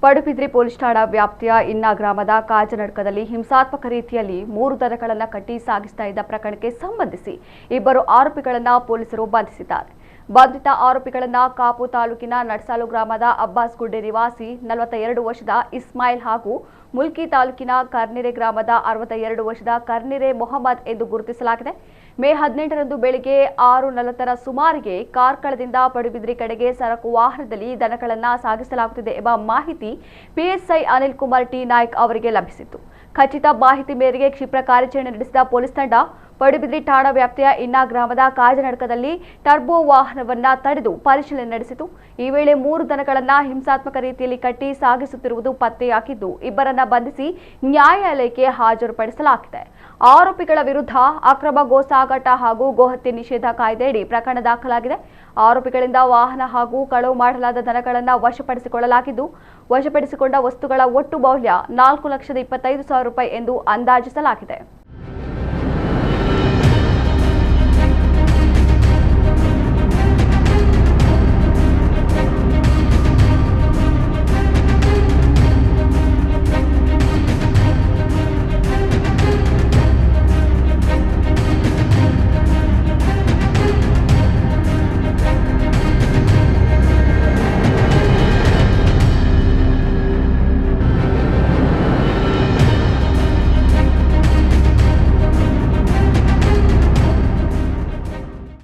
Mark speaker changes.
Speaker 1: Padubidri police ಠಾಣಾ ವ್ಯಾಪ್ತಿಯ ಇನ್ನ ಗ್ರಾಮದ ಕಾಜನಡ್ಕದಲ್ಲಿ ಹಿಂಸಾತ್ಮಕ ರೀತಿಯಲ್ಲಿ 3 ದನಗಳನ್ನು ಕಟ್ಟಿ ಸಾಗಿಸ್ತಾ ಇದ್ದ ಪ್ರಕರಣಕ್ಕೆ ಸಂಬಂಧಿಸಿ ಇಬ್ಬರು ಆರೋಪಿಗಳನ್ನು ಪೊಲೀಸರು ಬಂಧಿಸಿದ್ದಾರೆ. ಬಂಧಿತ ಆರೋಪಿಗಳನ್ನು ಕಾಪು ತಾಲೂಕಿನ ನಡ್ಸಾಲು ಗ್ರಾಮದ ಅಬ್ಬಾಸ್ ಗುಡ್ಡೆ ನಿವಾಸಿ 42 ವರ್ಷದ ಇಸ್ಮಾಯಿಲ್ ಹಾಗೂ ಮುಲ್ಕಿ ತಾಲೂಕಿನ ಕರ್ನಿರೆ ಗ್ರಾಮದ 62 ವರ್ಷದ ಕರ್ನಿರೆ ಮೊಹಮ್ಮದ್ ಎಂದು ಗುರುತಿಸಲಾಗಿದೆ. ಮೇ 18ರಂದು ಬೆಳಗ್ಗೆ 6:40 ಸುಮಾರಿಗೆ ಕಾರ್ಕಳದಿಂದ ಪಡುಬಿದ್ರಿ ಕಡೆಗೆ ಸರಕು ವಾಹನದಲ್ಲಿ ದನಗಳನ್ನು ಸಾಗಿಸಲಾಗುತ್ತಿದೆ ಎಂಬ ಮಾಹಿತಿ ಪಿಎಸ್ಐ ಅನಿಲ್ ಕುಮಾರ್ ಟಿ ನಾಯ್ಕ್ ಅವರಿಗೆ ಲಭಿಸಿತ್ತು. ಖಚಿತ ಮಾಹಿತಿ ಮೇರೆಗೆ ಕ್ಷಿಪ್ರ ಕಾರ್ಯಾಚರಣೆ ನಡೆಸಿದ ಪೊಲೀಸ್ ತಂಡ ಪಡುಬಿದ್ರಿ ಠಾಣಾ ವ್ಯಾಪ್ತಿಯ ಇನ್ನ ಗ್ರಾಮದ ಕಾಜನಡ್ಕದಲ್ಲಿ ಟರ್ಬೋ ವಾಹನವನ್ನ ತಡೆದು ಪರಿಶೀಲನೆ ನಡೆಸಿತು. ಈ ವೇಳೆ 3 ದನಗಳನ್ನು ಹಿಂಸಾತ್ಮಕ ರೀತಿಯಲ್ಲಿ ಕಟ್ಟಿ ಸಾಗಿಸುತ್ತಿರುವುದು ಪತ್ತೆಯಾಗಿದ್ದು ಇಬ್ಬರನ್ನ ಬಂಧಿಸಿ ನ್ಯಾಯಾಲಯಕ್ಕೆ ಹಾಜರುಪಡಿಸಲಾಗಿದೆ. ಆರೋಪಿಗಳ ವಿರುದ್ಧ ಅಕ್ರಮ ಗೋ ಸಾಗಾಟ ಹಾಗೂ ಗೋಹತ್ಯೆ ನಿಷೇಧ ಕಾಯ್ದೆಯಡಿ ಪ್ರಕರಣ ದಾಖಲಾಗಿದೆ. ಆರೋಪಿಗಳಿಂದ ವಾಹನ ಹಾಗೂ ಕಳವು ಮಾಡಲಾದ ದನಗಳನ್ನು ವಶಪಡಿಸಿಕೊಳ್ಳಲಾಗಿದ್ದು ವಶಪಡಿಸಿಕೊಂಡ ವಸ್ತುಗಳ ಒಟ್ಟು ಮೌಲ್ಯ 4,25,000 ರೂಪಾಯಿ ಎಂದು ಅಂದಾಜಿಸಲಾಗಿದೆ.